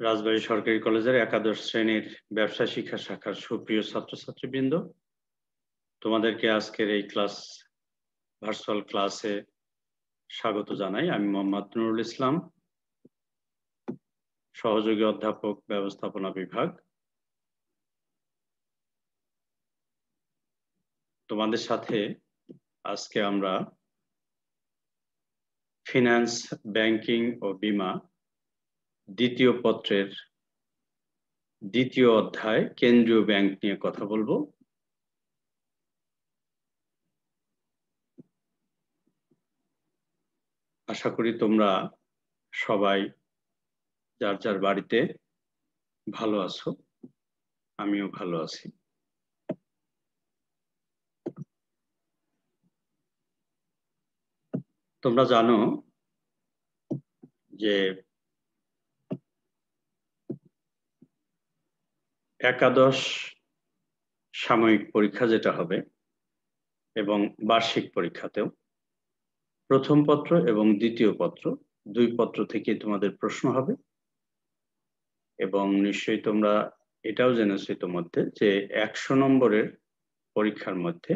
রাজবাড়ী সরকারি কলেজের একাদশ শ্রেণীর ব্যবসা শিক্ষা শাখার সুপ্রিয় ছাত্রছাত্রীবৃন্দ, তোমাদেরকে আজকের এই ভার্চুয়াল ক্লাসে স্বাগত জানাই। আমি মোহাম্মদ নুরুল ইসলাম, সহযোগী অধ্যাপক, ব্যবস্থাপনা বিভাগ। তোমাদের সাথে আজকে আমরা ফিনান্স, ব্যাংকিং ও বীমা দ্বিতীয় পত্রের দ্বিতীয় অধ্যায় কেন্দ্রীয় ব্যাংক নিয়ে কথা বলবো। আশা করি তোমরা সবাই যার যার বাড়িতে ভালো আছো, আমিও ভালো আছি। তোমরা জানো যে একাদশ সাময়িক পরীক্ষা যেটা হবে এবং বার্ষিক পরীক্ষাতেও প্রথম পত্র এবং দ্বিতীয় পত্র দুই পত্র থেকে তোমাদের প্রশ্ন হবে। এবং নিশ্চয়ই তোমরা এটাও জেনেছো ইতোমধ্যে যে 100 নম্বরের পরীক্ষার মধ্যে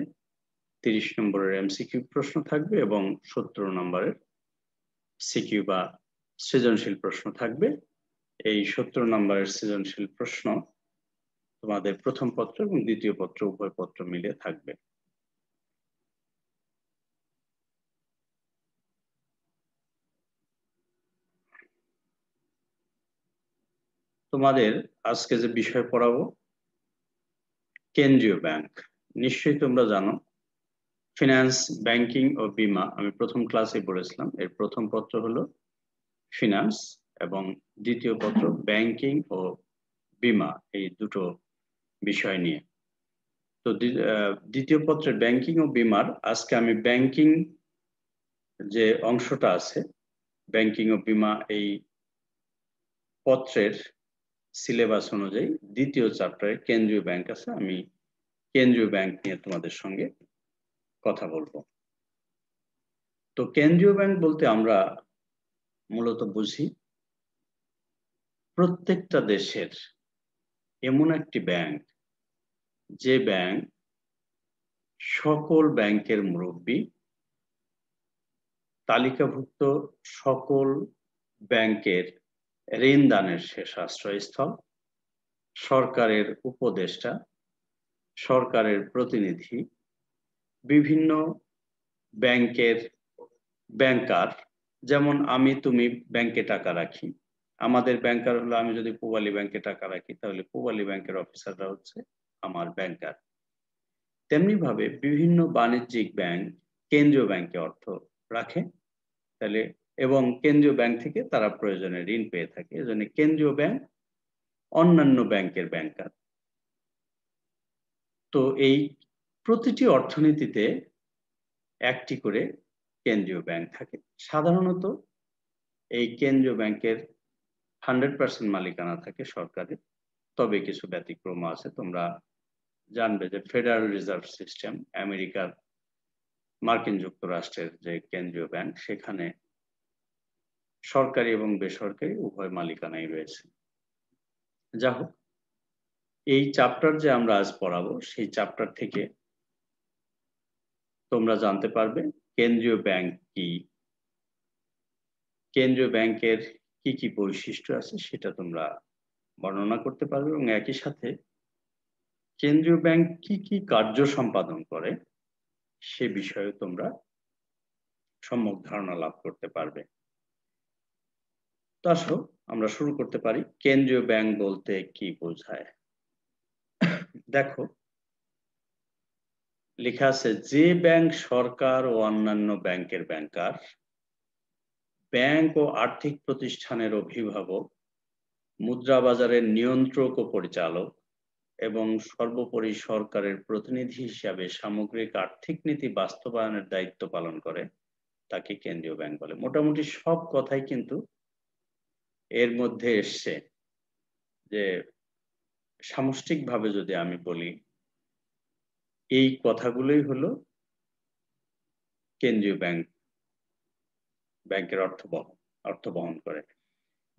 30 নম্বরের এমসিকিউ প্রশ্ন থাকবে এবং 70 নম্বরের সিকিউ বা সৃজনশীল প্রশ্ন থাকবে। এই 70 নম্বরের সৃজনশীল প্রশ্ন তোমাদের প্রথম পত্র এবং দ্বিতীয় পত্র উভয় পত্র মিলে থাকবে। তোমাদের আজকে যে বিষয় পড়াবো কেন্দ্রীয় ব্যাংক। নিশ্চয়ই তোমরা জানো ফিনান্স, ব্যাংকিং ও বীমা আমি প্রথম ক্লাসে বলেছিলাম এর প্রথম পত্র হলো ফিনান্স এবং দ্বিতীয় পত্র ব্যাংকিং ও বীমা, এই দুটো বিষয় নিয়ে। তো দ্বিতীয় পত্রের ব্যাংকিং ও বীমার আজকে আমি ব্যাংকিং যে অংশটা আছে, ব্যাংকিং ও বীমা এই পত্রের সিলেবাস অনুযায়ী দ্বিতীয় চ্যাপ্টারে কেন্দ্রীয় ব্যাংক আছে, আমি কেন্দ্রীয় ব্যাংক নিয়ে তোমাদের সঙ্গে কথা বলবো। তো কেন্দ্রীয় ব্যাংক বলতে আমরা মূলত বুঝি প্রত্যেকটা দেশের এমন একটি ব্যাংক যে ব্যাংক সকল ব্যাংকের মুরব্বী, তালিকাভুক্ত সকল ব্যাংকের ঋণ দানের শেষ আশ্রয়স্থল, সরকারের উপদেষ্টা, সরকারের প্রতিনিধি, বিভিন্ন ব্যাংকের ব্যাংকার, যেমন আমি তুমি ব্যাংকে টাকা রাখি, আমাদের ব্যাংকার হলো, আমি যদি পূবালী ব্যাংকে টাকা রাখি তাহলে পূবালী ব্যাংকের অফিসাররা হচ্ছে আমার ব্যাংকার। তেমনি ভাবে বিভিন্ন বাণিজ্যিক ব্যাংক কেন্দ্রীয় ব্যাংকে অর্থ রাখে, তাহলে এবং কেন্দ্রীয় ব্যাংক থেকে তারা প্রয়োজনে ঋণ পেয়ে থাকে, এজন্য কেন্দ্রীয় ব্যাংক অন্যান্য ব্যাংকের ব্যাংকার। তো এই প্রতিটি অর্থনীতিতে একটি করে কেন্দ্রীয় ব্যাংক থাকে। সাধারণত এই কেন্দ্রীয় ব্যাংকের 100% মালিকানা থাকে সরকারের, তবে কিছু ব্যতিক্রম আছে। তোমরা জানবে যে ফেডারেল রিজার্ভ সিস্টেম, আমেরিকার মার্কিন যুক্তরাষ্ট্রের যে কেন্দ্রীয় ব্যাংক, সেখানে সরকারি এবং বেসরকারি উভয় মালিকানাই রয়েছে। যা হোক, এই চ্যাপ্টার যে আমরা আজ পড়াবো সেই চ্যাপ্টার থেকে তোমরা জানতে পারবে কেন্দ্রীয় ব্যাংক কি, কেন্দ্রীয় ব্যাংকের কি কি বৈশিষ্ট্য আছে সেটা তোমরা বর্ণনা করতে পারবে এবং একই সাথে কেন্দ্রীয় ব্যাংক কি কি কার্য সম্পাদন করে সে বিষয়ে তোমরা সম্যক ধারণা লাভ করতে পারবে। তো আসো আমরা শুরু করতে পারি। কেন্দ্রীয় ব্যাংক বলতে কি বোঝায়? দেখো, লেখা আছে যে ব্যাংক সরকার ও অন্যান্য ব্যাংকের ব্যাংকার, ব্যাংক ও আর্থিক প্রতিষ্ঠানের অভিভাবক, মুদ্রা বাজারের নিয়ন্ত্রক ও পরিচালক এবং সর্বোপরি সরকারের প্রতিনিধি হিসাবে সামগ্রিক আর্থিক নীতি বাস্তবায়নের দায়িত্ব পালন করে, তাকে কেন্দ্রীয় ব্যাংক বলে। মোটামুটি সব কথাই কিন্তু এর মধ্যে এসছে। যে সামষ্টিকভাবে যদি আমি বলি, এই কথাগুলোই হলো কেন্দ্রীয় ব্যাংকের অর্থ বহন করে।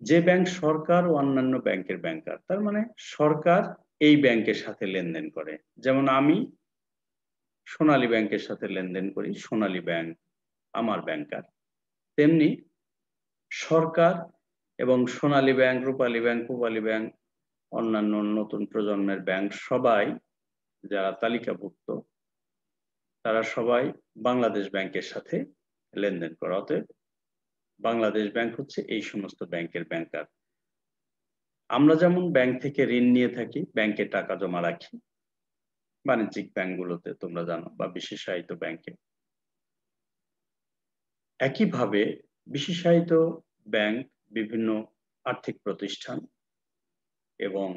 যে ব্যাংক সরকার ও অন্যান্য ব্যাংকের ব্যাংকার, তার মানে সরকার এই ব্যাংকের সাথে লেনদেন করে। যেমন আমি সোনালী ব্যাংকের সাথে লেনদেন করি, সোনালী ব্যাংক আমার ব্যাংকার। তেমনি সরকার এবং সোনালী ব্যাংক, রূপালী ব্যাংক, পূবালী ব্যাংক, অন্যান্য নতুন প্রজন্মের ব্যাংক সবাই যারা তালিকাভুক্ত, তারা সবাই বাংলাদেশ ব্যাংকের সাথে লেনদেন করে। অতএব বাংলাদেশ ব্যাংক হচ্ছে এই সমস্ত ব্যাংকের ব্যাংকার। আমরা যেমন ব্যাংক থেকে ঋণ নিয়ে থাকি, ব্যাংকে টাকা জমা রাখি, বাণিজ্যিক ব্যাংকগুলোতে তোমরা জানো, বা বিশেষায়িত ব্যাংকে। একইভাবে বিশেষায়িত ব্যাংক, বিভিন্ন আর্থিক প্রতিষ্ঠান এবং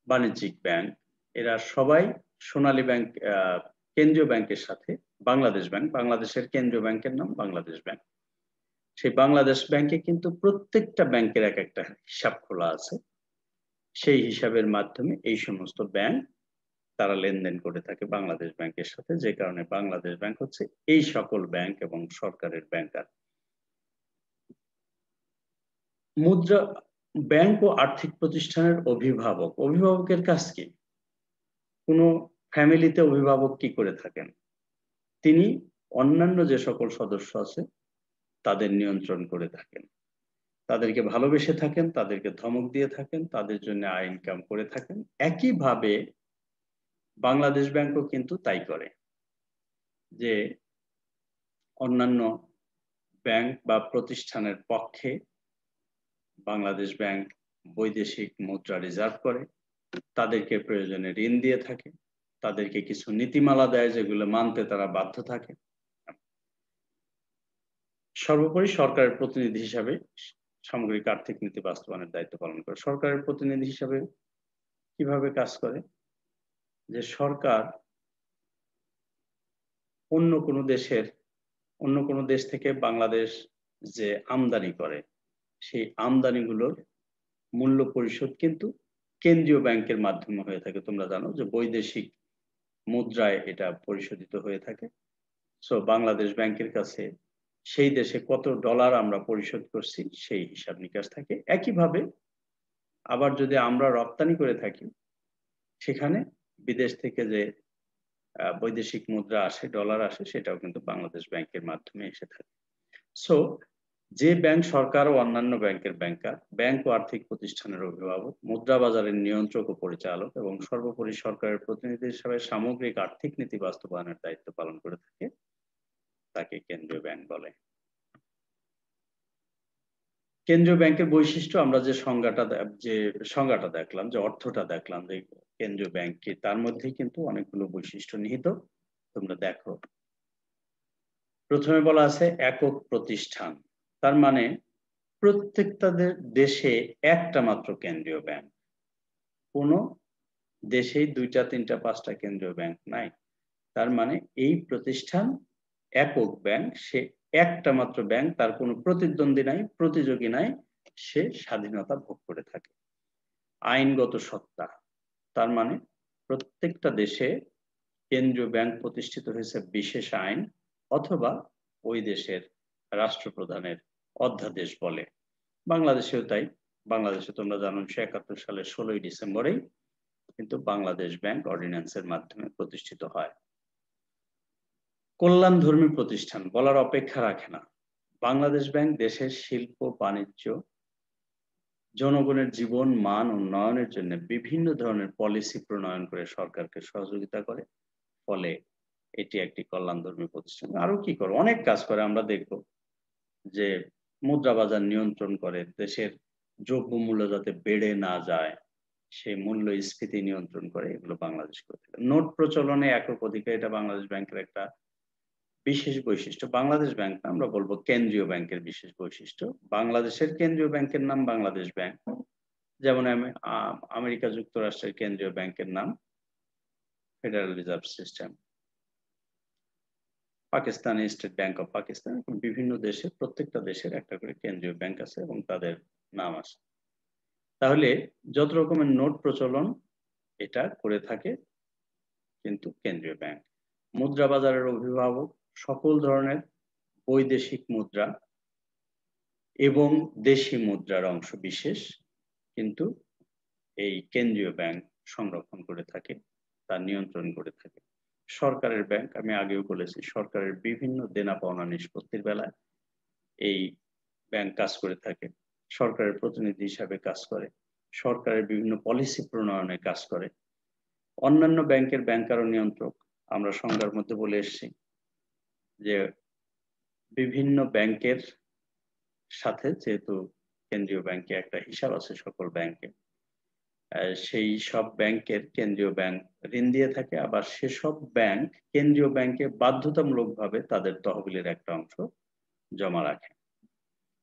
বাণিজ্যিক ব্যাংক, এরা সবাই সোনালী ব্যাংক, কেন্দ্রীয় ব্যাংকের সাথে, বাংলাদেশ ব্যাংক, বাংলাদেশের কেন্দ্রীয় ব্যাংকের নাম বাংলাদেশ ব্যাংক, সেই বাংলাদেশ ব্যাংকে কিন্তু প্রত্যেকটা ব্যাংকের এক একটা হিসাব খোলা আছে। সেই হিসাবের মাধ্যমে এই সমস্ত ব্যাংক তারা লেনদেন করে থাকে বাংলাদেশ ব্যাংকের সাথে, যে কারণে বাংলাদেশ ব্যাংক হচ্ছে এই সকল ব্যাংক এবং সরকারের ব্যাংকার। মুদ্রা ব্যাংক ও আর্থিক প্রতিষ্ঠানের অভিভাবক, অভিভাবকের কাজ কি? কোনো ফ্যামিলিতে অভিভাবক কি করে থাকেন? তিনি অন্যান্য যে সকল সদস্য আছে তাদের নিয়ন্ত্রণ করে থাকেন, তাদেরকে ভালোবেসে থাকেন, তাদেরকে ধমক দিয়ে থাকেন, তাদের জন্য আয় ইনকাম করে থাকেন। একইভাবে বাংলাদেশ ব্যাংকও কিন্তু তাই করে, যে অন্যান্য ব্যাংক বা প্রতিষ্ঠানের পক্ষে বাংলাদেশ ব্যাংক বৈদেশিক মুদ্রা রিজার্ভ করে, তাদেরকে প্রয়োজনে ঋণ দিয়ে থাকে, তাদেরকে কিছু নীতিমালা দেয় যেগুলো মানতে তারা বাধ্য থাকে। সর্বোপরি সরকারের প্রতিনিধি হিসাবে সামগ্রিক আর্থিক নীতি বাস্তবায়নের দায়িত্ব পালন করে। সরকারের প্রতিনিধি হিসাবে কিভাবে কাজ করে? যে সরকার অন্য কোনো দেশ থেকে বাংলাদেশ যে আমদানি করে, সেই আমদানিগুলোর মূল্য পরিশোধ কিন্তু কেন্দ্রীয় ব্যাংকের মাধ্যমে হয়ে থাকে। তোমরা জানো যে বৈদেশিক মুদ্রায় এটা পরিশোধিত হয়ে থাকে। সো বাংলাদেশ ব্যাংকের কাছে সেই দেশে কত ডলার আমরা পরিশোধ করছি সেই হিসাব নিকাশ থাকে। একইভাবে আবার যদি আমরা রপ্তানি করে থাকি, সেখানে বিদেশ থেকে যে বৈদেশিক মুদ্রা আসে, ডলার আসে, সেটাও কিন্তু বাংলাদেশ ব্যাংকের মাধ্যমে এসে থাকে। সো যে ব্যাংক সরকার ও অন্যান্য ব্যাংকের ব্যাংকার, ব্যাংক ও আর্থিক প্রতিষ্ঠানের অভিভাবক, মুদ্রা বাজারের নিয়ন্ত্রক ও পরিচালক এবং সর্বোপরি সরকারের প্রতিনিধি হিসেবে সামগ্রিক আর্থিক নীতি বাস্তবায়নের দায়িত্ব পালন করে থাকে, তাকে কেন্দ্রীয় ব্যাংক বলে। কেন্দ্রীয় ব্যাংকের বৈশিষ্ট্য, আমরা যে সংজ্ঞাটা দেখলাম, যে অর্থটা দেখলাম, যে কেন্দ্রীয় ব্যাংক কি, তার মধ্যেই কিন্তু অনেকগুলো বৈশিষ্ট্য নিহিত। তোমরা দেখো, প্রথমে বলা আছে একক প্রতিষ্ঠান, তার মানে প্রত্যেকটা দেশে একটা মাত্র কেন্দ্রীয় ব্যাংক। কোনো দেশেই 2টা 3টা 5টা কেন্দ্রীয় ব্যাংক নাই। তার মানে এই প্রতিষ্ঠান একক ব্যাংক, সে একটা মাত্র ব্যাংক, তার কোনো প্রতিদ্বন্দ্বী নাই, প্রতিযোগী নাই, সে স্বাধীনতা ভোগ করে থাকে। আইনগত সত্তা, তার মানে প্রত্যেকটা দেশে কেন্দ্রীয় ব্যাংক প্রতিষ্ঠিত হয়েছে বিশেষ আইন অথবা ওই দেশের রাষ্ট্রপ্রধানের অধ্যাদেশ বলে। বাংলাদেশেও তাই। বাংলাদেশে তোমরা জানো 1971 সালের 16ই ডিসেম্বরেই কিন্তু বাংলাদেশ ব্যাংক অর্ডিন্যান্সের মাধ্যমে প্রতিষ্ঠিত হয়। কল্যাণধর্মী প্রতিষ্ঠান বলার অপেক্ষা রাখে না। বাংলাদেশ ব্যাংক দেশের শিল্প, বাণিজ্য, জনগণের জীবন মান উন্নয়নের জন্য বিভিন্ন ধরনের পলিসি প্রণয়ন করে সরকারকে সহযোগিতা করে। ফলে এটি একটি কল্যাণধর্মী প্রতিষ্ঠান। আরো কি করে? অনেক কাজ করে। আমরা দেখব যে মুদ্রা বাজার নিয়ন্ত্রণ করে, দেশের দ্রব্যমূল্য যাতে বেড়ে না যায় সেই মূল্যস্ফীতি নিয়ন্ত্রণ করে, এগুলো বাংলাদেশ করে থাকে। নোট প্রচলনে একক অধিকার, এটা বাংলাদেশ ব্যাংকের একটা বিশেষ বৈশিষ্ট্য। বাংলাদেশ ব্যাংক না, আমরা বলবো কেন্দ্রীয় ব্যাংকের বিশেষ বৈশিষ্ট্য। বাংলাদেশের কেন্দ্রীয় ব্যাংকের নাম বাংলাদেশ ব্যাংক, যেমন আমেরিকা যুক্তরাষ্ট্রের কেন্দ্রীয় ব্যাংকের নাম federal reserve system, Pakistan state bank of Pakistan. বিভিন্ন দেশে, প্রত্যেকটা দেশের একটা করে কেন্দ্রীয় ব্যাংক আছে এবং তাদের নাম আছে। তাহলে যত রকমের নোট প্রচলন এটা করে থাকে কিন্তু কেন্দ্রীয় ব্যাংক। মুদ্রা বাজারের অভিভাবক, সকল ধরনের বৈদেশিক মুদ্রা এবং দেশি মুদ্রার অংশ বিশেষ কিন্তু এই কেন্দ্রীয় ব্যাংক সংরক্ষণ করে থাকে, তার নিয়ন্ত্রণ করে থাকে। সরকারের ব্যাংক, আমি আগেও বলেছি, সরকারের বিভিন্ন দেনা পাওনা নিষ্পত্তির বেলায় এই ব্যাংক কাজ করে থাকে, সরকারের প্রতিনিধি হিসাবে কাজ করে, সরকারের বিভিন্ন পলিসি প্রণয়নে কাজ করে। অন্যান্য ব্যাংকের ব্যাংকার ও নিয়ন্ত্রক আমরা সংজ্ঞার মধ্যে বলে এসেছি যে বিভিন্ন ব্যাংকের সাথে, যেহেতু কেন্দ্রীয় ব্যাংকে একটা হিসাব আছে সকল ব্যাংকে, সেই সব ব্যাংকের কেন্দ্রীয় ব্যাংক ঋণ দিয়ে থাকে, আবার সেসব ব্যাংক কেন্দ্রীয় ব্যাংকে বাধ্যতামূলকভাবে তাদের তহবিলের একটা অংশ জমা রাখে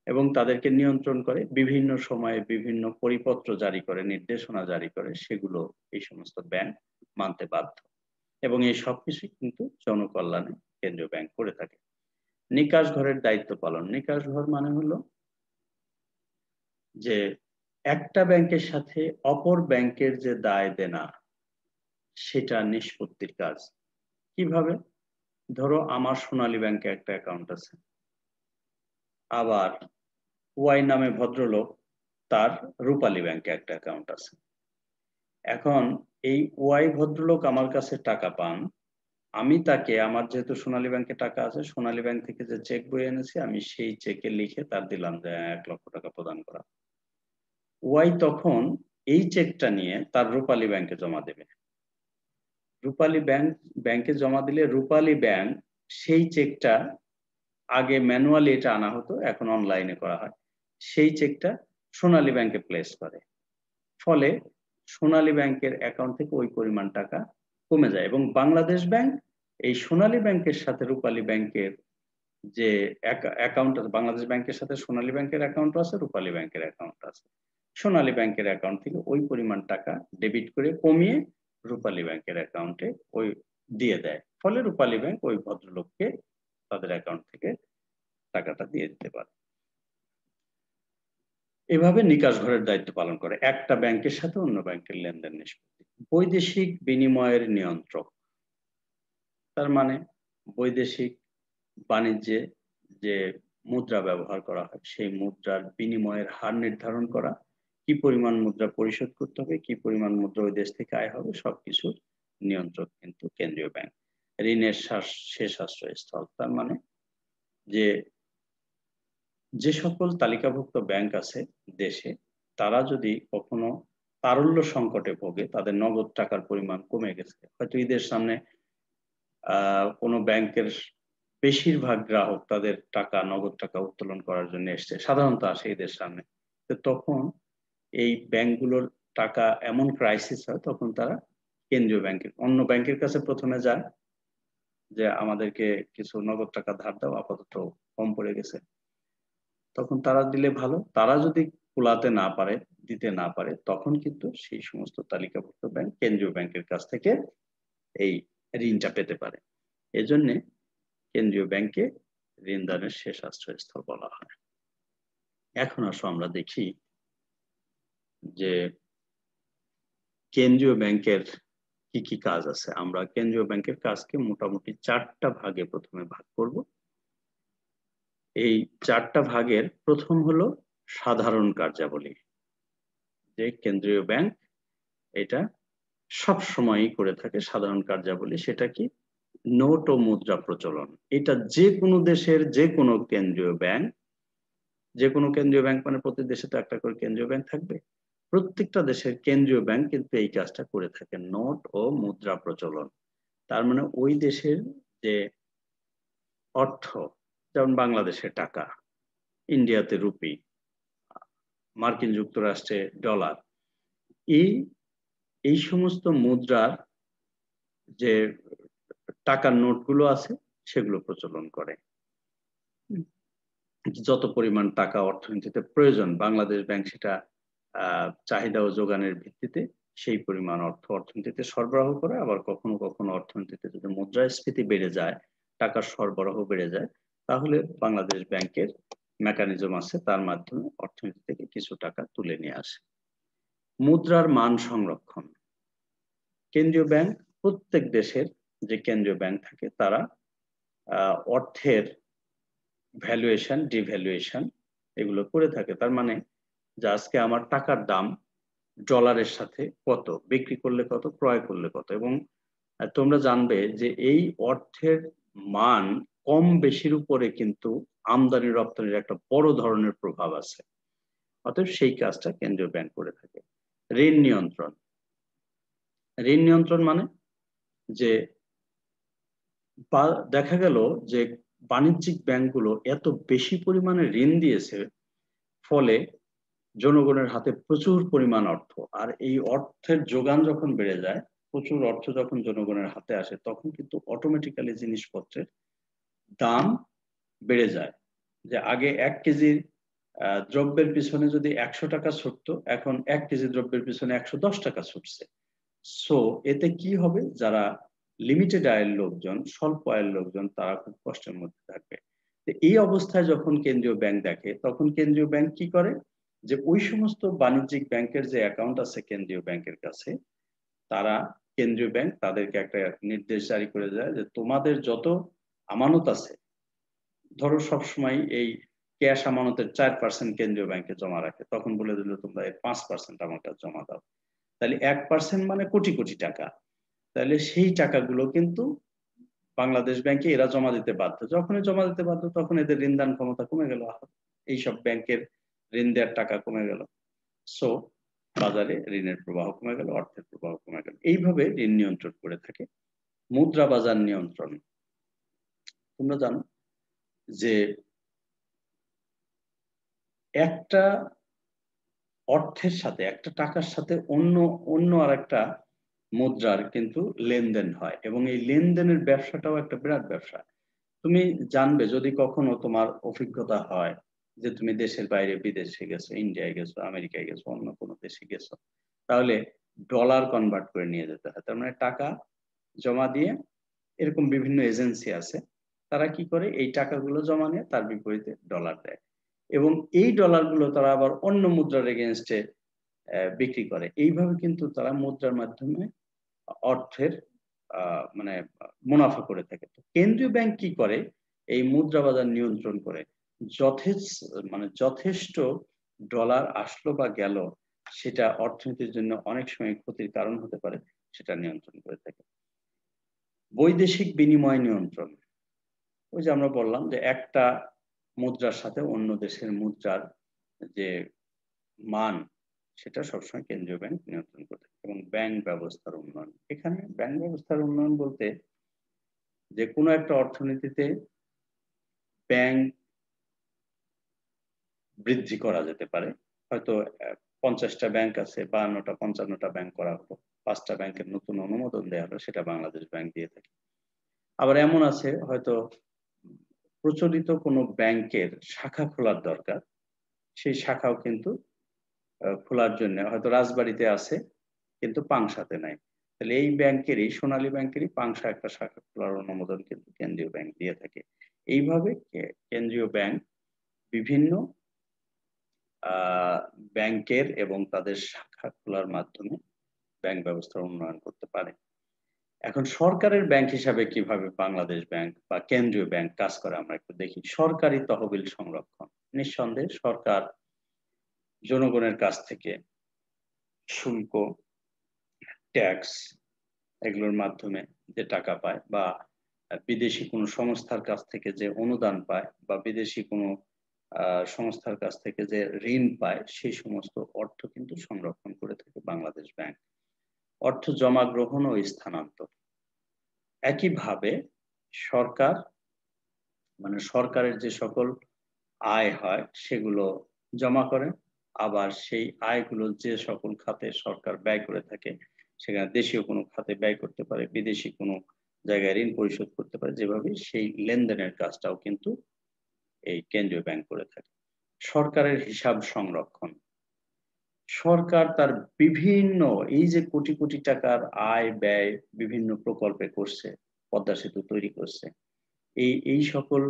এবং তাদেরকে নিয়ন্ত্রণ করে, বিভিন্ন সময়ে বিভিন্ন পরিপত্র জারি করে, নির্দেশনা জারি করে, সেগুলো এই সমস্ত ব্যাংক মানতে বাধ্য এবং এই সবকিছু কিন্তু জনকল্যাণে কেন্দ্রীয় ব্যাংক করে থাকে। নিকাশ ঘরের দায়িত্ব পালন। নিকাশ ঘর মানে হলো যে একটা ব্যাংকের সাথে অপর ব্যাংকের যে দায় দেনা সেটা নিষ্পত্তির কাজ। কিভাবে? ধরো আমার সোনালী ব্যাংকে একটা অ্যাকাউন্ট আছে, আবার ওয়াই নামে ভদ্রলোক তার রূপালী ব্যাংকে একটা অ্যাকাউন্ট আছে। এখন এই ওয়াই ভদ্রলোক আমার কাছে টাকা পান, আমি তাকে, আমার যেহেতু সোনালী ব্যাংকে টাকা আছে, সোনালী ব্যাংক থেকে যে চেক বই এনেছি আমি সেই চেকে লিখে তার দিলাম যে 1,00,000 টাকা প্রদান করা। ওয়াই তখন এই চেকটা নিয়ে তার রূপালী ব্যাংকে জমা দেবে। রূপালী ব্যাংকে জমা দিলে রূপালী ব্যাংক সেই চেকটা, আগে ম্যানুয়ালি এটা আনা হতো, এখন অনলাইনে করা হয়, সেই চেকটা সোনালী ব্যাংকে প্লেস করে। ফলে সোনালী ব্যাংকের অ্যাকাউন্ট থেকে ওই পরিমাণ টাকা কমে যায় এবং বাংলাদেশ ব্যাংক এই সোনালী ব্যাংকের সাথে রূপালী ব্যাংকের যে অ্যাকাউন্ট আছে, বাংলাদেশ ব্যাংকের সাথে সোনালী ব্যাংকের অ্যাকাউন্ট আছে, রূপালী ব্যাংকের অ্যাকাউন্ট আছে, সোনালী ব্যাংকের অ্যাকাউন্ট থেকে ওই পরিমাণ টাকা ডেবিট করে কমিয়ে রূপালী ব্যাংকের অ্যাকাউন্টে ওই দিয়ে দেয়। ফলে রূপালী ব্যাংক ওই ভদ্রলোককে তাদের অ্যাকাউন্ট থেকে টাকাটা দিয়ে দিতে পারে। এভাবে নিকাশ ঘরের দায়িত্ব পালন করে একটা ব্যাংকের সাথে অন্য ব্যাংকের লেনদেন নিষ্পত্তি। বৈদেশিক বিনিময়ের নিয়ন্ত্রক, তার মানে বৈদেশিক বাণিজ্যে যে মুদ্রা ব্যবহার করা হয় সেই মুদ্রার বিনিময়ের হার নির্ধারণ করা, কি পরিমাণ মুদ্রা পরিশোধ করতে হবে, কি পরিমাণ মুদ্রা ওই দেশ থেকে আয় হবে, সবকিছুর নিয়ন্ত্রক কিন্তু কেন্দ্রীয় ব্যাংক। ঋণের শেষ আশ্রয়স্থল, তার মানে যে সকল তালিকাভুক্ত ব্যাংক আছে দেশে, তারা যদি কখনো তারল্য সংকটে ভোগে, তাদের নগদ টাকার পরিমাণ কমে গেছে, হয়তো ঈদের সামনে কোনো ব্যাংকের বেশিরভাগ গ্রাহক তাদের টাকা, নগদ টাকা উত্তোলন করার জন্য এসছে, সাধারণত আসে ঈদের সামনে, তো তখন এই ব্যাংকগুলোর টাকা এমন ক্রাইসিস হয়, তখন তারা কেন্দ্রীয় ব্যাংকের, অন্য ব্যাংকের কাছে প্রথমে যায় যে আমাদেরকে কিছু নগদ টাকা ধার দাও, আপাতত কম পড়ে গেছে। তখন তারা দিলে ভালো, তারা যদি কুলাতে না পারে, দিতে না পারে, তখন কিন্তু সেই সমস্ত তালিকাভুক্ত ব্যাংক কেন্দ্রীয় ব্যাংকের কাছ থেকে এই ঋণটা পেতে পারে। এজন্য কেন্দ্রীয় ব্যাংকে ঋণদানের শেষ আশ্রয়স্থল বলা হয়। এখন আসো আমরা দেখি যে কেন্দ্রীয় ব্যাংকের কি কি কাজ আছে। আমরা কেন্দ্রীয় ব্যাংকের কাজকে মোটামুটি 4টা ভাগে প্রথমে ভাগ করব। এই 4টা ভাগের প্রথম হলো সাধারণ কার্যাবলী, যে কেন্দ্রীয় ব্যাংক এটা সব সময়ই করে থাকে সাধারণ কার্যাবলী। সেটা কি? নোট ও মুদ্রা প্রচলন। এটা যে কোনো দেশের যে কোনো কেন্দ্রীয় ব্যাংক, যে কোনো কেন্দ্রীয় ব্যাংক মানে প্রতি দেশে তো একটা করে কেন্দ্রীয় ব্যাংক থাকবে, প্রত্যেকটা দেশের কেন্দ্রীয় ব্যাংক কিন্তু এই কাজটা করে থাকে, নোট ও মুদ্রা প্রচলন। তার মানে ওই দেশের যে অর্থ, যেমন বাংলাদেশের টাকা, ইন্ডিয়াতে রুপি, মার্কিন যুক্তরাষ্ট্রে ডলার, এই এই সমস্ত মুদ্রার যে টাকার নোটগুলো আছে সেগুলো প্রচলন করে। যত পরিমাণ টাকা অর্থনীতিতে প্রয়োজন, বাংলাদেশ ব্যাংক সেটা চাহিদা ও যোগানের ভিত্তিতে সেই পরিমাণ অর্থ অর্থনীতিতে সরবরাহ করে। আবার কখনো কখনো অর্থনীতিতে যদি মুদ্রাস্ফীতি বেড়ে যায়, টাকার সরবরাহ বেড়ে যায়, তাহলে বাংলাদেশ ব্যাংকের মেকানিজম আছে, তার মাধ্যমে অর্থনীতি থেকে কিছু টাকা তুলে নিয়ে আসে। মুদ্রার মান সংরক্ষণ। কেন্দ্রীয় ব্যাংক, প্রত্যেক দেশের যে কেন্দ্রীয় ব্যাংক থাকে, তারা অর্থের ভ্যালুয়েশন, ডিভ্যালুয়েশন এগুলো করে থাকে। তার মানে যে আজকে আমার টাকার দাম ডলারের সাথে কত, বিক্রি করলে কত, ক্রয় করলে কত। এবং তোমরা জানবে যে এই অর্থের মান কম বেশির উপরে কিন্তু আমদানি রপ্তানির একটা বড় ধরনের প্রভাব আছে। অতএব সেই কাজটা কেন্দ্রীয় ব্যাংক করে থাকে। ঋণ নিয়ন্ত্রণ। ঋণ নিয়ন্ত্রণ মানে যে দেখা গেল যে বাণিজ্যিক ব্যাংকগুলো এত বেশি পরিমাণে ঋণ দিয়েছে, ফলে জনগণের হাতে প্রচুর পরিমাণ অর্থ, আর এই অর্থের যোগান যখন বেড়ে যায়, প্রচুর অর্থ যখন জনগণের হাতে আসে, তখন কিন্তু অটোমেটিক্যালি জিনিসপত্রের দাম বেড়ে যায়। যে আগে 1 কেজি দ্রব্যের পিছনে যদি 100 টাকা ছুটতো, এখন 1 কেজি দ্রব্যের পিছনে 110 টাকা ছুটছে। সো এতে কি হবে, যারা লিমিটেড আয়ের লোকজন, স্বল্প আয়ের লোকজন, তারা খুব কষ্টের মধ্যে থাকবে। এই অবস্থায় যখন কেন্দ্রীয় ব্যাংক দেখে, তখন কেন্দ্রীয় ব্যাংক কি করে, যে ওই সমস্ত বাণিজ্যিক ব্যাংকের যে অ্যাকাউন্ট আছে কেন্দ্রীয় ব্যাংকের কাছে, তারা কেন্দ্রীয় ব্যাংক তাদেরকে একটা নির্দেশ জারি করে দেয় যে তোমাদের যত আমানত আছে, ধরো সবসময় এই ক্যাশ আমানতের 4% কেন্দ্রীয় ব্যাংকে জমা রাখে, তখন বলে দিল তোমরা এর 5% আমার কাছে জমা দাও। তাহলে 1% মানে কোটি কোটি টাকা। তাহলে সেই টাকাগুলো কিন্তু বাংলাদেশ ব্যাংকে এরা জমা দিতে বাধ্য। যখনই জমা দিতে বাধ্য, তখন এদের ঋণদান ক্ষমতা কমে গেল, এইসব ব্যাংকের ঋণ দেওয়ার টাকা কমে গেল। সো বাজারে ঋণের প্রবাহ কমে গেল, অর্থের প্রবাহ কমে গেল। এইভাবে ঋণ নিয়ন্ত্রণ করে থাকে। মুদ্রা বাজার নিয়ন্ত্রণ। তোমরা জানো যে একটা অর্থের সাথে, একটা টাকার সাথে অন্য অন্য আরেকটা মুদ্রার কিন্তু লেনদেন হয়, এবং এই লেনদেনের ব্যবসাটাও একটা বিরাট ব্যবসা। তুমি জানবে যদি কখনো তোমার অভিজ্ঞতা হয় যে তুমি দেশের বাইরে, বিদেশে গেছো, ইন্ডিয়ায় গেছো, আমেরিকায় গেছো, অন্য কোনো দেশে গেছো, তাহলে ডলার কনভার্ট করে নিয়ে যেতে হয়। তার মানে টাকা জমা দিয়ে, এরকম বিভিন্ন এজেন্সি আছে, তারা কি করে, এই টাকাগুলো জমা নিয়ে তার বিপরীতে ডলার দেয়, এবং এই ডলারগুলো তারা আবার অন্য মুদ্রার এগেনস্টে বিক্রি করে। এইভাবে কিন্তু তারা মুদ্রার মাধ্যমে অর্থের মানে মুনাফা করে থাকে। তো কেন্দ্রীয় ব্যাংক কি করে, এই মুদ্রা বাজার নিয়ন্ত্রণ করে। যথেষ্ট ডলার আসলো বা গেল, সেটা অর্থনীতির জন্য অনেক সময় ক্ষতির কারণ হতে পারে, সেটা নিয়ন্ত্রণ করে থাকে। বৈদেশিক বিনিময় নিয়ন্ত্রণ। ওই যে আমরা বললাম যে একটা মুদ্রার সাথে অন্য দেশের মুদ্রার যে মান, সেটা সবসময় কেন্দ্রীয় ব্যাংক নিয়ন্ত্রণ করে থাকে। এবং ব্যাংক ব্যবস্থার উন্নয়ন। এখানে ব্যাংক ব্যবস্থার উন্নয়ন বলতে যে কোনো একটা অর্থনীতিতে ব্যাংক বৃদ্ধি করা যেতে পারে। হয়তো 50টা ব্যাংক আছে, 52টা 55টা ব্যাংক করা হলো, 5টা ব্যাংকের নতুন অনুমোদন দেওয়া হলো, সেটা বাংলাদেশ ব্যাংক দিয়ে থাকে। আবার এমন আছে হয়তো প্রচলিত কোনো ব্যাংকের শাখা খোলার দরকার, সেই শাখাও কিন্তু খোলার জন্য হয়তো রাজবাড়িতে আছে কিন্তু পাংশাতে নাই, তাহলে এই ব্যাংকেরই, সোনালী ব্যাংকেরই পাংশা একটা শাখা খোলার অনুমোদন কিন্তু কেন্দ্রীয় ব্যাংক দিয়ে থাকে। এইভাবে কেন্দ্রীয় ব্যাংক বিভিন্ন ব্যাংকের এবং তাদের শাখা খোলার মাধ্যমে ব্যাংক ব্যবস্থার উন্নয়ন করতে পারে। এখন সরকারের ব্যাংক হিসাবে কিভাবে বাংলাদেশ ব্যাংক বা কেন্দ্রীয় ব্যাংক কাজ করে আমরা একটু দেখি। সরকারি তহবিল সংরক্ষণ। নিঃসন্দেহে সরকার জনগণের কাছ থেকে শুল্ক, ট্যাক্স, এগুলোর মাধ্যমে যে টাকা পায়, বা বিদেশি কোনো সংস্থার কাছ থেকে যে অনুদান পায়, বা বিদেশি কোনো সংস্থার কাছ থেকে যে ঋণ পায়, সেই সমস্ত অর্থ কিন্তু সংরক্ষণ করে থাকে বাংলাদেশ ব্যাংক। অর্থ জমা গ্রহণ ও স্থানান্তর। একইভাবে সরকার, সরকারের যে সকল আয় হয় সেগুলো জমা করে, আবার সেই আয়গুলো যে সকল খাতে সরকার ব্যয় করে থাকে, সেখানে দেশীয় কোনো খাতে ব্যয় করতে পারে, বিদেশি কোনো জায়গায় ঋণ পরিশোধ করতে পারে, যেভাবে সেই লেনদেনের কাজটাও কিন্তু এই কেন্দ্রীয় ব্যাংক করে থাকে। সরকারের হিসাব সংরক্ষণ। সরকার তার বিভিন্ন, এই যে কোটি কোটি টাকার আয় ব্যয় বিভিন্ন প্রকল্পে করছে, পদ্মা সেতু তৈরি করছে, এই সকল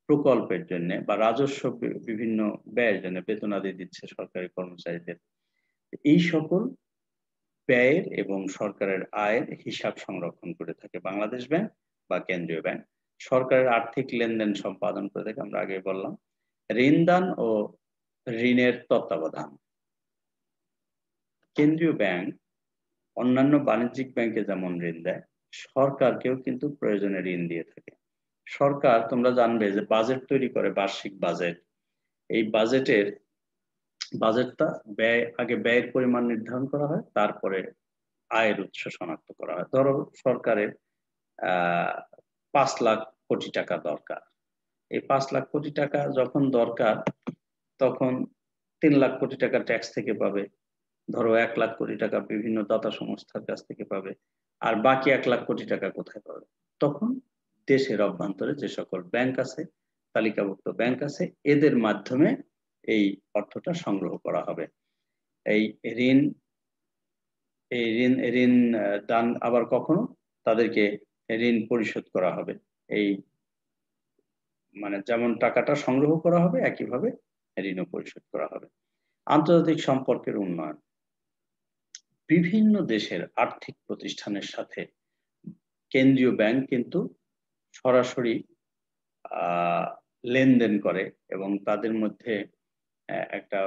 প্রকল্পের জন্য বা রাজস্ব বিভিন্ন ব্যয়ের জন্য বেতনাদি দিচ্ছে সরকারি কর্মচারীদের, এই সকল ব্যয়ের এবং সরকারের আয়ের হিসাব সংরক্ষণ করে থাকে বাংলাদেশ ব্যাংক বা কেন্দ্রীয় ব্যাংক। সরকারের আর্থিক লেনদেন সম্পাদন করে থাকে, আমরা আগে বললাম। ঋণদান ও ঋণের তত্ত্বাবধান। কেন্দ্রীয় ব্যাংক অন্যান্য বাণিজ্যিক ব্যাংকে যেমন ঋণ দেয়, সরকারকেও কিন্তু প্রয়োজনে ঋণ দিয়ে থাকে। সরকার, তোমরা জানবে যে বাজেট তৈরি করে, বার্ষিক বাজেট। এই বাজেটটা আগে ব্যয়ের পরিমাণ নির্ধারণ করা হয়, তারপরে আয়ের উৎস শনাক্ত করা হয়। ধরো সরকারের 5 লাখ কোটি টাকা দরকার। এই 5 লাখ কোটি টাকা যখন দরকার, তখন 3 লাখ কোটি টাকা ট্যাক্স থেকে পাবে। ধরো 1 লাখ কোটি টাকা বিভিন্ন দাতা সংস্থার কাছ থেকে পাবে। আর বাকি 1 লাখ কোটি টাকা কোথায় পাবে? তখন দেশের অভ্যন্তরে যে সকল ব্যাংক আছে, তালিকাভুক্ত ব্যাংক আছে, এদের মাধ্যমে এই অর্থটা সংগ্রহ করা হবে। এই ঋণ এই ঋণ ঋণ দান আবার কখনো তাদেরকে ঋণ পরিশোধ করা হবে। এই মানে যেমন টাকাটা সংগ্রহ করা হবে, একইভাবে ঋণও পরিশোধ করা হবে। আন্তর্জাতিক সম্পর্কের উন্নয়ন। বিভিন্ন দেশের আর্থিক প্রতিষ্ঠানের সাথে কেন্দ্রীয় ব্যাংক কিন্তু সরাসরি লেনদেন করে এবং তাদের মধ্যে একটা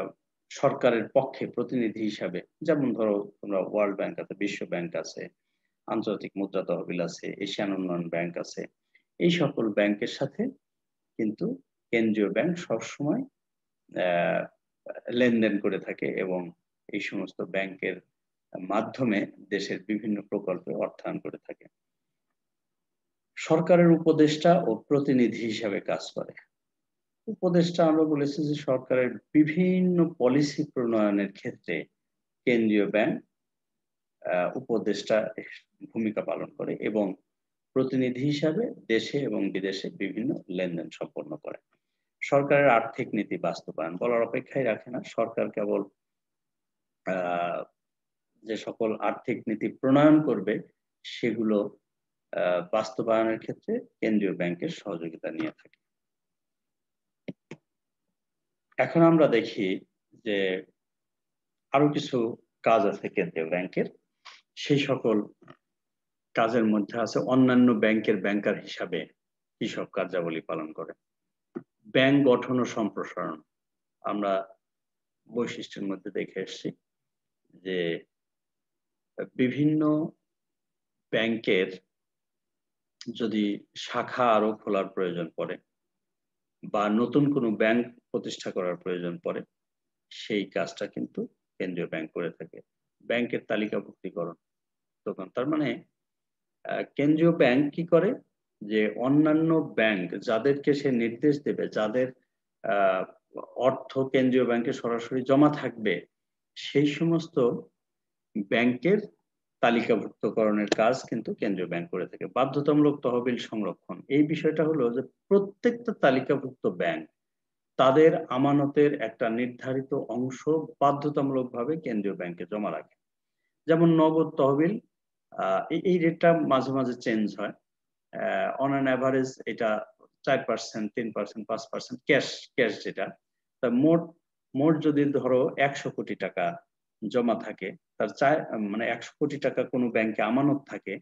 সরকারের পক্ষে প্রতিনিধি হিসাবে, যেমন ধরো তোমরা ওয়ার্ল্ড ব্যাংক আছে, বিশ্ব ব্যাংক আছে, আন্তর্জাতিক মুদ্রা তহবিল আছে, এশিয়ান উন্নয়ন ব্যাংক আছে, এই সকল ব্যাংকের সাথে কিন্তু কেন্দ্রীয় ব্যাংক সবসময় লেনদেন করে থাকে এবং এই সমস্ত ব্যাংকের মাধ্যমে দেশের বিভিন্ন প্রকল্পে অর্থায়ন করে থাকে। সরকারের উপদেষ্টা ও প্রতিনিধি হিসাবে কাজ করে। উপদেষ্টা আমরা বলেছি যে সরকারের বিভিন্ন পলিসি প্রণয়নের ক্ষেত্রে কেন্দ্রীয় ব্যাংক উপদেষ্টা ভূমিকা পালন করে এবং প্রতিনিধি হিসাবে দেশে এবং বিদেশে বিভিন্ন লেনদেন সম্পন্ন করে। সরকারের আর্থিক নীতি বাস্তবায়ন বলার অপেক্ষাই রাখে না। সরকার কেবল যে সকল আর্থিক নীতি প্রণয়ন করবে, সেগুলো বাস্তবায়নের ক্ষেত্রে কেন্দ্রীয় ব্যাংকের সহযোগিতা নিয়ে থাকে। এখন আমরা দেখি যে আরো কিছু কাজ আছে কেন্দ্রীয় ব্যাংকের। সেই সকল কাজের মধ্যে আছে অন্যান্য ব্যাংকের ব্যাংকার হিসাবে কি সব কার্যাবলী পালন করে। ব্যাংক গঠন ও সম্প্রসারণ আমরা বৈশিষ্ট্যের মধ্যে দেখে এসেছি যে বিভিন্ন ব্যাংকের যদি শাখা আরো খোলার প্রয়োজন পড়ে বা নতুন কোনো ব্যাংক প্রতিষ্ঠা করার প্রয়োজন পড়ে, সেই কাজটা কিন্তু কেন্দ্রীয় ব্যাংক করে থাকে। ব্যাংকের তালিকাভুক্তিকরণ, তখন তার মানে কেন্দ্রীয় ব্যাংক কি করে যে অন্যান্য ব্যাংক যাদেরকে সে নির্দেশ দেবে, যাদের অর্থ কেন্দ্রীয় ব্যাংকে সরাসরি জমা থাকবে, সেই সমস্ত ব্যাংকের তালিকাভুক্তকরণের কাজ কিন্তু কেন্দ্রীয় ব্যাংক করে থাকে। বাধ্যতামূলক তহবিল সংরক্ষণ, এই বিষয়টা হলো যে প্রত্যেকটা তালিকাভুক্ত ব্যাংক তাদের আমানতের একটা নির্ধারিত অংশ বাধ্যতামূলকভাবে কেন্দ্রীয় ব্যাংকে জমা রাখে। যেমন নগদ তহবিল, এই রেটটা মাঝে মাঝে চেঞ্জ হয়। অন অ্যান অ্যাভারেজ এটা 4%, 3%, 5% ক্যাশ যেটা। তা মোট যদি ধরো 100 কোটি টাকা জমা থাকে, তার মানে 100 কোটি টাকা কোনো ব্যাংকে আমানত থাকে,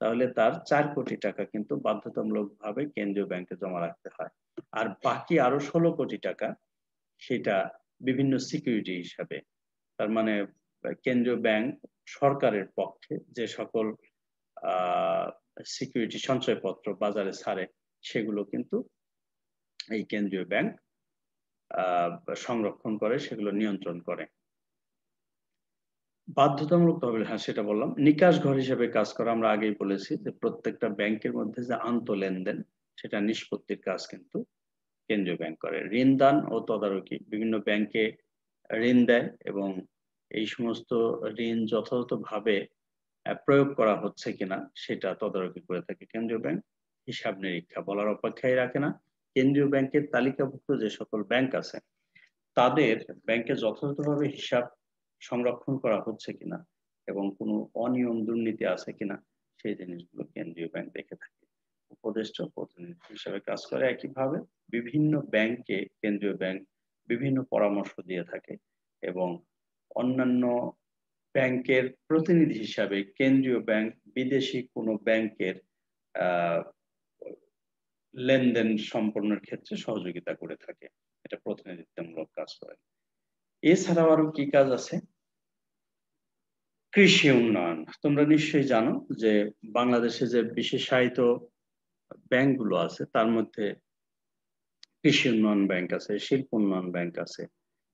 তাহলে তার 4 কোটি টাকা কিন্তু বাধ্যতামূলকভাবে কেন্দ্রীয় ব্যাংকে জমা রাখতে হয়। আর বাকি আরো 16 কোটি টাকা সেটা বিভিন্ন সিকিউরিটি হিসাবে, তার মানে কেন্দ্রীয় ব্যাংক সরকারের পক্ষে যে সকল সিকিউরিটি সঞ্চয়পত্র বাজারে ছাড়ে, সেগুলো কিন্তু এই কেন্দ্রীয় ব্যাংক সংরক্ষণ করে, সেগুলো নিয়ন্ত্রণ করে। বাধ্যতামূলক তহবিল, হ্যাঁ সেটা বললাম। নিকাশ ঘর হিসেবে কাজ করা, আমরা আগেই বলেছি যে প্রত্যেকটা ব্যাংকের মধ্যে যে আন্ত লেনদেন, সেটা নিষ্পত্তির কাজ কিন্তু কেন্দ্রীয় ব্যাংক করে। ঋণ দান ও তদারকি, বিভিন্ন ব্যাংকে ঋণ দেয় এবং এই সমস্ত ঋণ যথাযথভাবে প্রয়োগ করা হচ্ছে কিনা সেটা তদারকি করে থাকে কেন্দ্রীয় ব্যাংক। হিসাব নিরীক্ষা বলার অপেক্ষাই রাখে না। কেন্দ্রীয় ব্যাংকের তালিকাভুক্ত যে সকল ব্যাংক আছে, তাদের ব্যাংকে যথাযথভাবে হিসাব সংরক্ষণ করা হচ্ছে কিনা এবং কোনো অনিয়ম দুর্নীতি আছে কিনা, সেই জিনিসগুলো কেন্দ্রীয় ব্যাংক দেখে থাকে। উপদেষ্টা প্রতিনিধি হিসেবে কাজ করে। একইভাবে বিভিন্ন ব্যাংকে কেন্দ্রীয় ব্যাংক বিভিন্ন পরামর্শ দিয়ে থাকে এবং অন্যান্য ব্যাংকের প্রতিনিধি হিসাবে কেন্দ্রীয় ব্যাংক বিদেশি কোনো ব্যাংকের লেনদেন সম্পন্নের ক্ষেত্রে সহযোগিতা করে থাকে। এটা প্রতিনিধিত্বমূলক কাজ করে। এছাড়াও আরো কি কাজ আছে? কৃষি উন্নয়ন। তোমরা নিশ্চয়ই জানো যে বাংলাদেশে যে বিশেষায়িত ব্যাংকগুলো আছে তার মধ্যে কৃষি উন্নয়ন ব্যাংক আছে, শিল্প উন্নয়ন ব্যাংক আছে।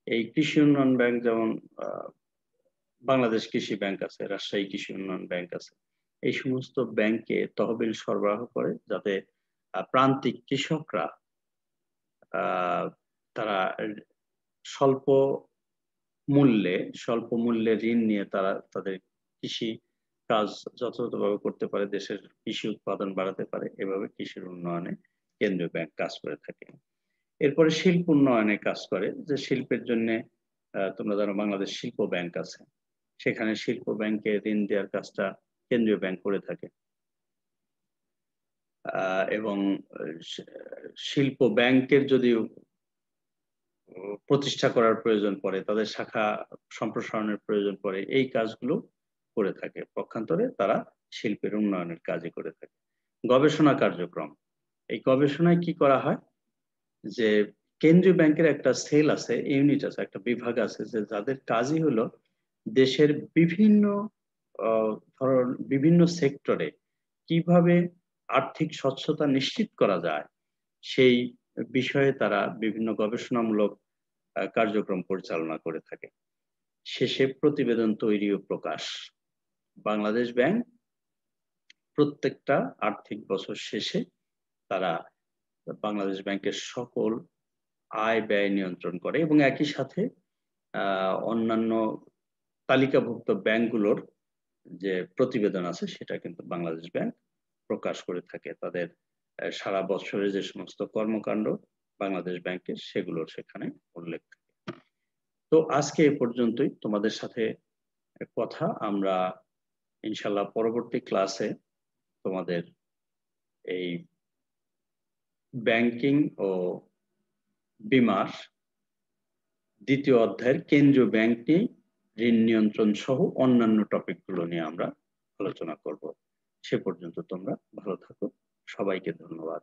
এই কৃষি উন্নয়ন ব্যাংক যেমন আহ, বাংলাদেশ কৃষি ব্যাংক আছে, রাজশাহী কৃষি উন্নয়ন ব্যাংক আছে। এই সমস্ত ব্যাংকে তহবিল সরবরাহ করে যাতে প্রান্তিক কৃষকরা আহ, তারা স্বল্প স্বল্প মূল্যে ঋণ নিয়ে তারা তাদের কৃষি কাজ যথাযথভাবে করতে পারে, দেশের কৃষি উৎপাদন বাড়াতে পারে। এভাবে কৃষির উন্নয়নে কেন্দ্রীয় ব্যাংক কাজ করে থাকে। এরপরে শিল্প উন্নয়নে কাজ করে, যে শিল্পের জন্য তোমরা জানো বাংলাদেশ শিল্প ব্যাংক আছে, সেখানে শিল্প ব্যাংকে ঋণ দেওয়ার কাজটা কেন্দ্রীয় ব্যাংক করে থাকে। এবং শিল্প ব্যাংকের যদি প্রতিষ্ঠা করার প্রয়োজন পড়ে, তাদের শাখা সম্প্রসারণের প্রয়োজন পড়ে, এই কাজগুলো করে থাকে। পক্ষান্তরে তারা শিল্পের উন্নয়নের কাজই করে থাকে। গবেষণা কার্যক্রম, এই গবেষণায় কি করা হয় যে কেন্দ্রীয় ব্যাংকের একটা সেল আছে, ইউনিট আছে, একটা বিভাগ আছে, যে যাদের কাজই হলো দেশের বিভিন্ন ধরন বিভিন্ন সেক্টরে কিভাবে আর্থিক স্বচ্ছতা নিশ্চিত করা যায় সেই বিষয়ে তারা বিভিন্ন গবেষণামূলক কার্যক্রম পরিচালনা করে থাকে। শেষে প্রতিবেদন তৈরি ও প্রকাশ। বাংলাদেশ ব্যাংক প্রত্যেকটা আর্থিক বছর শেষে তারা বাংলাদেশ ব্যাংকের সকল আয় ব্যয় নিয়ন্ত্রণ করে এবং একই সাথে অন্যান্য তালিকাভুক্ত ব্যাংকগুলোর যে প্রতিবেদন আছে সেটা কিন্তু বাংলাদেশ ব্যাংক প্রকাশ করে থাকে। তাদের সারা বছরে যে সমস্ত কর্মকাণ্ড বাংলাদেশ ব্যাংকের সেগুলোর সেখানে উল্লেখ থাকে। তো আজকে এ পর্যন্তই তোমাদের সাথে কথা। আমরা ইনশাল্লাহ পরবর্তী ক্লাসে তোমাদের এই ব্যাংকিং ও বীমার দ্বিতীয় অধ্যায়ের কেন্দ্রীয় ব্যাংক নিয়ে ঋণ নিয়ন্ত্রণ সহ অন্যান্য টপিকগুলো নিয়ে আমরা আলোচনা করব। সে পর্যন্ত তোমরা ভালো থাকো। সবাইকে ধন্যবাদ।